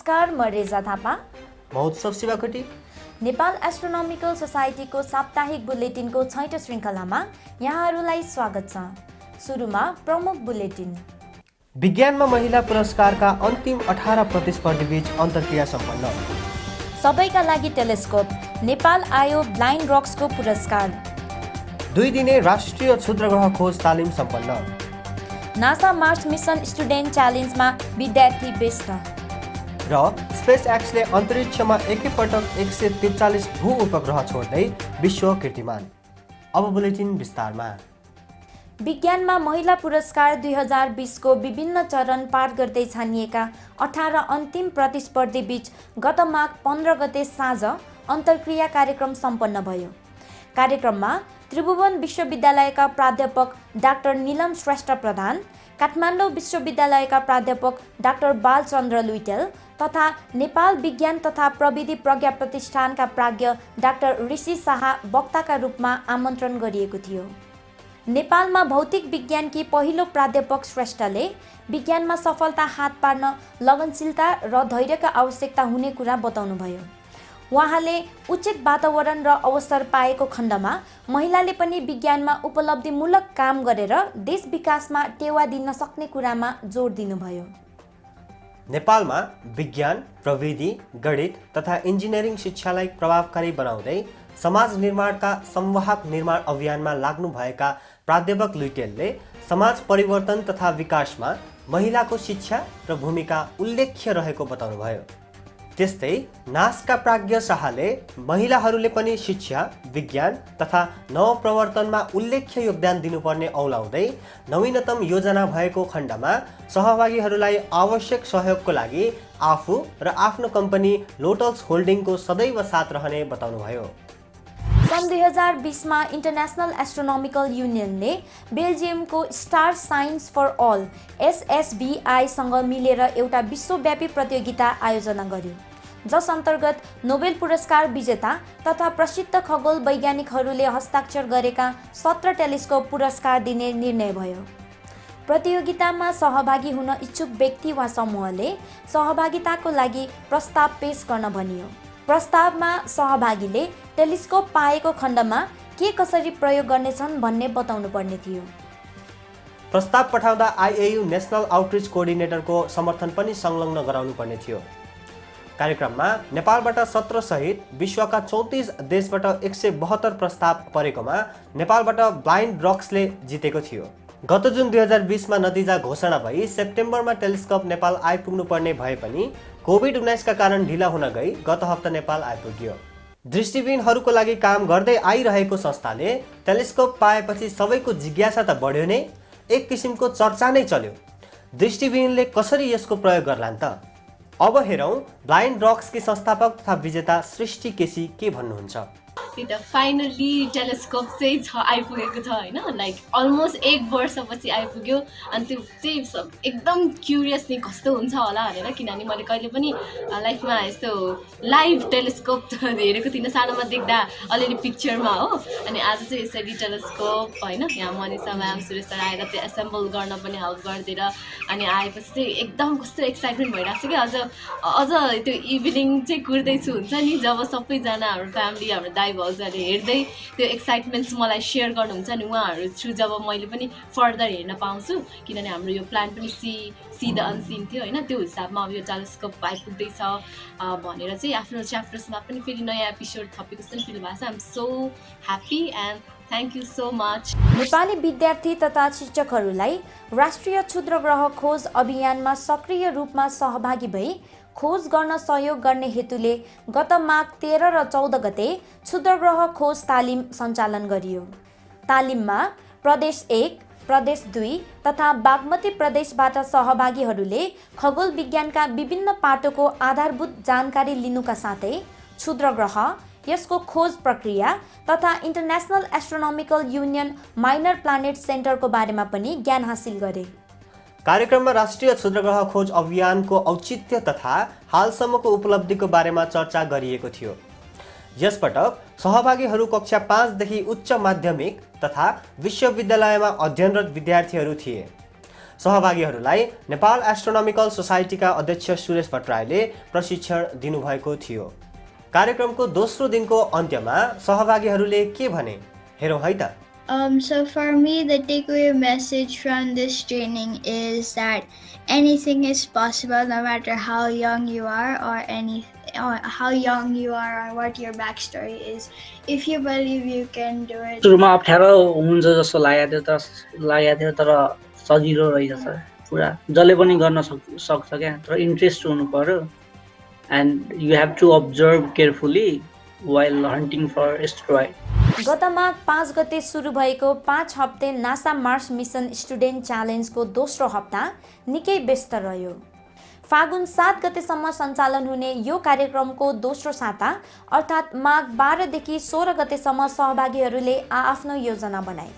नमस्कार, म रेजा थापा। महोत्सव शिवाकोटी। नेपाल एस्ट्रोनोमिकल सोसाइटीको साप्ताहिक बुलेटिनको 6औं श्रृङ्खलामा यहाँहरूलाई स्वागत छ। सुरुमा प्रमुख बुलेटिन। विज्ञानमा महिला पुरस्कारका अन्तिम 18 प्रतिस्पर्धीबीच अन्तर्क्रिया सम्पन्न। सबैका लागि टेलिस्कोप, नेपाल आयो ब्लाइन्ड रक्सको पुरस्कार। 2 दिने राष्ट्रिय क्षुद्रग्रह खोज तालिम सम्पन्न। नासा मार्स मिसन स्टुडेन्ट च्यालेन्जमा विद्यार्थी व्यस्त। र स्पेस एक्सले अन्तरिक्षमा एकैपटक 143 भू उपग्रह छोड्दै विश्व कीर्तिमान। अब बुलेटिन विस्तारमा। विज्ञानमा महिला पुरस्कार 2020 को विभिन्न चरण पार गर्दै छानिएका 18 अन्तिम प्रतिस्पर्धी बीच गत माघ 15 गते साँझ अन्तर्क्रिया कार्यक्रम सम्पन्न भयो। कार्यक्रममा त्रिभुवन विश्वविद्यालयका प्राध्यापक डाक्टर नीलम श्रेष्ठ प्रधान, काठमाडौँ विश्वविद्यालयका प्राध्यापक डाक्टर बालचन्द्र लुइटेल तथा नेपाल विज्ञान तथा प्रविधि प्रज्ञा प्रतिष्ठानका प्राज्ञ डाक्टर ऋषि शाह वक्ताका रूपमा आमन्त्रण गरिएको थियो। नेपालमा भौतिक विज्ञानकी पहिलो प्राध्यापक श्रेष्ठले विज्ञानमा सफलता हात पार्न लगनशीलता र धैर्यका आवश्यकता हुने कुरा बताउनुभयो। उहाँले उचित वातावरण र अवसर पाएको खण्डमा महिलाले पनि विज्ञानमा उपलब्धिमूलक काम गरेर देश विकासमा टेवा दिन सक्ने कुरामा जोड दिनुभयो। नेपालमा विज्ञान, प्रविधि, गणित तथा इन्जिनियरिङ शिक्षालाई प्रभावकारी बनाउँदै समाज निर्माणका संवाहक निर्माण अभियानमा लाग्नुभएका प्राध्यापक लुइटेलले समाज परिवर्तन तथा विकासमा महिलाको शिक्षा र भूमिका उल्लेख्य रहेको बताउनुभयो। त्यस्तै नासका प्राज्ञ शाहले महिलाहरूले पनि शिक्षा, विज्ञान तथा नवप्रवर्तनमा उल्लेख्य योगदान दिनुपर्ने औलाउँदै नवीनतम योजना भएको खण्डमा सहभागीहरूलाई आवश्यक सहयोगको लागि आफू र आफ्नो कम्पनी लोटस होल्डिङको सदैव साथ रहने बताउनुभयो। सन् 2020 मा इन्टरनेसनल एस्ट्रोनोमिकल युनियनले बेल्जियमको star science for all SSBI सँग मिलेर एउटा विश्वव्यापी प्रतियोगिता आयोजना गर्यो, जस अन्तर्गत नोबेल पुरस्कार विजेता तथा प्रसिद्ध खगोल वैज्ञानिकहरूले हस्ताक्षर गरेका 17 टेलिस्कोप पुरस्कार दिने निर्णय भयो। प्रतियोगितामा सहभागी हुन इच्छुक व्यक्ति वा समूहले सहभागिताको लागि प्रस्ताव पेश गर्न भनियो। प्रस्तावमा सहभागीले टेलिस्कोप पाएको खण्डमा के कसरी प्रयोग गर्नेछन् भन्ने बताउनु पर्ने थियो। प्रस्ताव पठाउँदा IAU नेसनल आउटरिच कोअर्डिनेटरको समर्थन पनि संलग्न गराउनु पर्ने थियो। कार्यक्रममा नेपालबाट 17 सहित विश्वका 34 देशबाट 172 प्रस्ताव परेकोमा नेपालबाट ब्लाइन्ड रक्सले जितेको थियो। गत जुन 2020 मा नतिजा घोषणा भई सेप्टेम्बरमा टेलिस्कोप नेपाल आइपुग्नु पर्ने भए पनि कोभिड-19 का कारण ढिला हुन गई गत हप्ता नेपाल आइपुग्यो। दृष्टिविहीनहरूको लागि काम गर्दै आइरहेको संस्थाले टेलिस्कोप पाएपछि सबैको जिज्ञासा त बढ्यो नै, एक किसिमको चर्चा नै चल्यो। दृष्टिविहीनले कसरी यसको प्रयोग गर्लान् त? अब हेरौँ ब्लाइन्ड रक्सकी संस्थापक तथा विजेता सृष्टि केसी के भन्नुहुन्छ। त्यही त फाइनली टेलिस्कोप चाहिँ आइपुगेको छ होइन, लाइक अलमोस्ट 1 वर्षपछि आइपुग्यो। अनि त्यो चाहिँ एकदम क्युरियस नि कस्तो हुन्छ होला भनेर, किनभने मैले कहिले पनि लाइफमा यस्तो लाइभ टेलिस्कोप हेरेको थिइनँ, सानोमा देख्दा अलिअलि पिक्चरमा हो। अनि आज चाहिँ यसरी टेलिस्कोप होइन, यहाँ मनिषा म्याम, सुरेश सर आएर त्यो एसेम्बल गर्न पनि हेल्प गरिदिएर अनि आएपछि चाहिँ एकदम कस्तो एक्साइटमेन्ट भइरहेको छ कि अझ त्यो इभिनिङ चाहिँ कुर्दैछु हुन्छ नि, जब सबैजना हाम्रो फ्यामिली, हाम्रो दाइ भाउजूहरूले हेर्दै त्यो एक्साइटमेन्ट्स मलाई सेयर गर्नुहुन्छ नि, उहाँहरू थ्रु जब मैले पनि फर्दर हेर्न पाउँछु, किनभने हाम्रो यो प्लान पनि सी द अनसिन थियो होइन, त्यो हिसाबमा अब यो टेलिस्कोप आइपुग्दैछ भनेर चाहिँ आफ्नो च्याप्टर्समा पनि फेरि नयाँ एपिसोड थपेको जस्तो फिल भएको छ। I am so happy and thank you so much. Nepali विद्यार्थी तथा शिक्षकहरूलाई राष्ट्रिय क्षुद्रग्रह खोज अभियानमा सक्रिय रूपमा सहभागी भई खोज गर्न सहयोग गर्ने हेतुले गत माघ 13 र 14 गते क्षुद्रग्रह खोज तालिम सञ्चालन गरियो। तालिममा प्रदेश 1, प्रदेश 2 तथा बागमती प्रदेशबाट सहभागीहरूले खगोल विज्ञानका विभिन्न पाटोको आधारभूत जानकारी लिनुका साथै क्षुद्रग्रह, यसको खोज प्रक्रिया तथा international astronomical union minor planet सेन्टरको बारेमा पनि ज्ञान हासिल गरे। कार्यक्रममा राष्ट्रिय क्षुद्रग्रह खोज अभियानको औचित्य तथा हालसम्मको उपलब्धिको बारेमा चर्चा गरिएको थियो। यसपटक सहभागीहरू कक्षा 5 देखि उच्च माध्यमिक तथा विश्वविद्यालयमा अध्ययनरत विद्यार्थीहरू थिए। सहभागीहरूलाई नेपाल एस्ट्रोनोमिकल सोसाइटीका अध्यक्ष सुरेश भट्टराईले प्रशिक्षण दिनुभएको थियो। कार्यक्रमको दोस्रो दिनको अन्त्यमा सहभागीहरूले के भने हेरौँ है त। So for me, the takeaway message from this training is that anything is possible, no matter how young you are or what your backstory is. If you believe, you can do it. सुरुमा अप्ठ्यारो हुन्छ जस्तो लागेको थियो तर सजिलो रहेछ पुरा। जसले पनि गर्न सक्छ क्या, तर इन्ट्रेस्ट हुनु पर्यो। And you have to observe carefully while hunting for asteroid. गत माघ 5 गते सुरु भएको 5 हप्ते नासा मार्स मिसन स्टुडेन्ट च्यालेन्जको दोस्रो हप्ता निकै व्यस्त रह्यो। फागुन 7 गतेसम्म सञ्चालन हुने यो कार्यक्रमको दोस्रो साता अर्थात् माघ 12 देखि 16 गतेसम्म सहभागीहरूले आफ्नो योजना बनाए।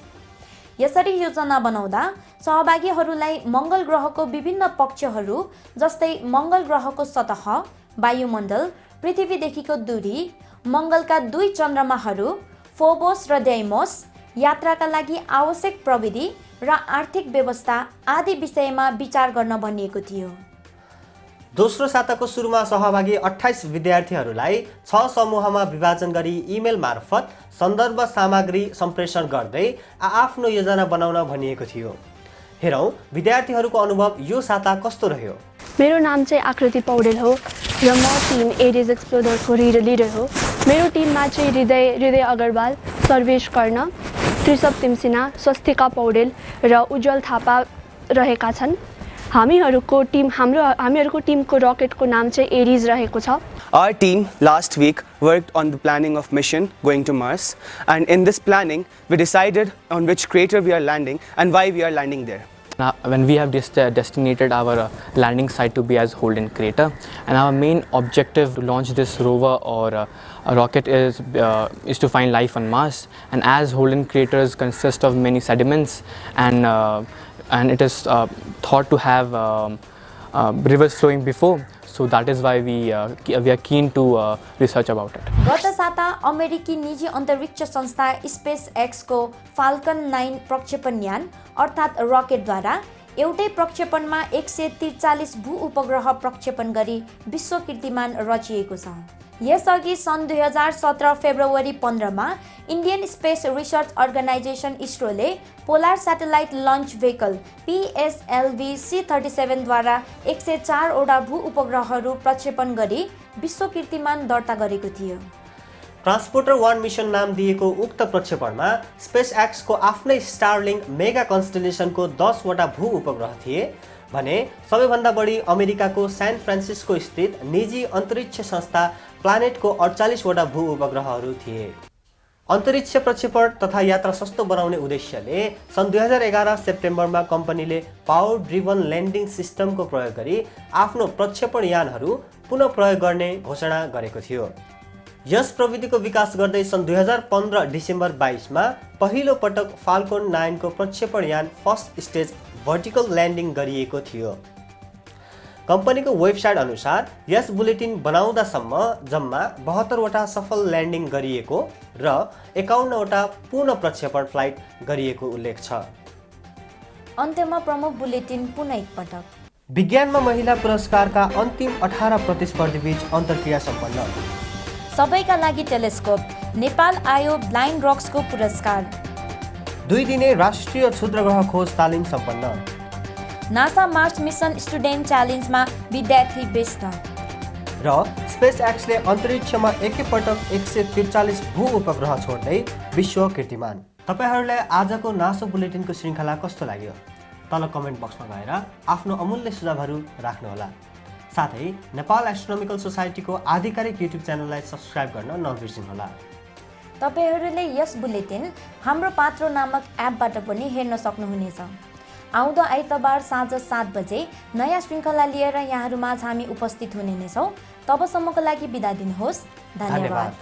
यसरी योजना बनाउँदा सहभागीहरूलाई मङ्गल ग्रहको विभिन्न पक्षहरू जस्तै मङ्गल ग्रहको सतह, वायुमण्डल, पृथ्वीदेखिको दूरी, मङ्गलका 2 चन्द्रमाहरू फोबोस र डेइमोस, यात्राका लागि आवश्यक प्रविधि र आर्थिक व्यवस्था आदि विषयमा विचार गर्न भनिएको थियो। दोस्रो साताको सुरुमा सहभागी 28 विद्यार्थीहरूलाई 6 समूहमा विभाजन गरी इमेल मार्फत सन्दर्भ सामग्री सम्प्रेषण गर्दै आफ्नो योजना बनाउन भनिएको थियो। हेरौँ विद्यार्थीहरूको अनुभव यो साता कस्तो रह्यो। मेरो नाम चाहिँ आकृति पौडेल हो र म टिम एरिज एक्सप्लोररको लिडर हो। मेरो टिममा चाहिँ हृदय अग्रवाल, सर्वेश कर्ण, त्रिशब तिमसिना, स्वस्तिका पौडेल र उज्जवल थापा रहेका छन्। हामीहरूको टिमको रकेटको नाम चाहिँ एरिज रहेको छ। Our team last week worked on the planning of mission going to Mars, and in this planning we decided on which crater we are landing and why we are landing there. Now, when we have designated our landing site to be as Holden Crater, and our main objective to launch this rover or a rocket is to find life on Mars. And as Holden Craters consist of many sediments, and it is thought to have rivers flowing before, so that is why we are keen to research about it. गत साता अमेरिकी निजी अन्तरिक्ष संस्था space एक्सको falcon 9 प्रक्षेपण यान अर्थात् रकेटद्वारा एउटै प्रक्षेपणमा 143 भू उपग्रह प्रक्षेपण गरी विश्व कीर्तिमान रचिएको छ। यसअघि सन् 2017 फेब्रुअरी 15 मा इन्डियन स्पेस रिसर्च अर्गनाइजेसन इसरोले polar satellite launch vehicle PSLV C-37 द्वारा 104 वटा भू उपग्रहहरू प्रक्षेपण गरी विश्व कीर्तिमान दर्ता गरेको थियो। ट्रान्सपोर्टर 1 मिसन नाम दिएको उक्त प्रक्षेपणमा स्पेस एक्सको आफ्नै स्टारलिङ्क मेगा कन्स्टलेसनको 10 वटा भू उपग्रह थिए भने सबैभन्दा बढी अमेरिकाको सान फ्रान्सिस्को स्थित निजी अन्तरिक्ष संस्था प्लानेटको 48 वटा भू उपग्रहहरू थिए। अन्तरिक्ष प्रक्षेपण तथा यात्रा सस्तो बनाउने उद्देश्यले सन् 2011 सेप्टेम्बरमा कम्पनीले पावर ड्रिभन ल्यान्डिङ सिस्टमको प्रयोग गरी आफ्नो प्रक्षेपण यानहरू पुनः प्रयोग गर्ने घोषणा गरेको थियो। यस प्रविधिको विकास गर्दै सन् 2015 डिसेम्बर 22 मा पहिलो पटक फाल्कन 9 को प्रक्षेपण यान फर्स्ट स्टेज भर्टिकल ल्यान्डिङ गरिएको थियो। कम्पनीको वेबसाइट अनुसार यस बुलेटिन बनाउँदासम्म जम्मा 72 वटा सफल ल्यान्डिङ गरिएको र 51 वटा पुनः प्रक्षेपण फ्लाइट गरिएको उल्लेख छ। अन्त्यमा प्रमुख बुलेटिन पुनः एकपटक। विज्ञानमा महिला पुरस्कारका अन्तिम 18 प्रतिस्पर्धी बीच अन्तर्क्रिया सम्पन्न। सबैका लागि टेलिस्कोप, नेपाल आयो ब्लाइन्ड रक्सको पुरस्कार। 2 दिने राष्ट्रिय क्षुद्रग्रह खोज तालिम सम्पन्न। नासा मार्स मिसन स्टुडेन्ट च्यालेन्जमा विद्यार्थी व्यस्त। र स्पेस एक्सले अन्तरिक्षमा एकैपटक 143 भू उपग्रह छोड्दै विश्व कीर्तिमान। तपाईहरुलाई आजको नासो बुलेटिनको श्रृङ्खला कस्तो लाग्यो? तल कमेन्ट बक्समा गएर आफ्नो अमूल्य सुझावहरू राख्नुहोला। साथै नेपाल एस्ट्रोनोमिकल सोसाइटीको आधिकारिक युट्युब च्यानललाई सब्स्क्राइब गर्न नबिर्सनुहोला। तपाईहरुले यस बुलेटिन हाम्रो पात्रो नामक एपबाट पनि हेर्न सक्नुहुनेछ। आउँदो आइतबार साँझ 7 बजे नयाँ श्रृङ्खला लिएर यहाँहरूमाझ हामी उपस्थित हुने नै छौँ। तबसम्मको लागि बिदा दिनुहोस्। धन्यवाद।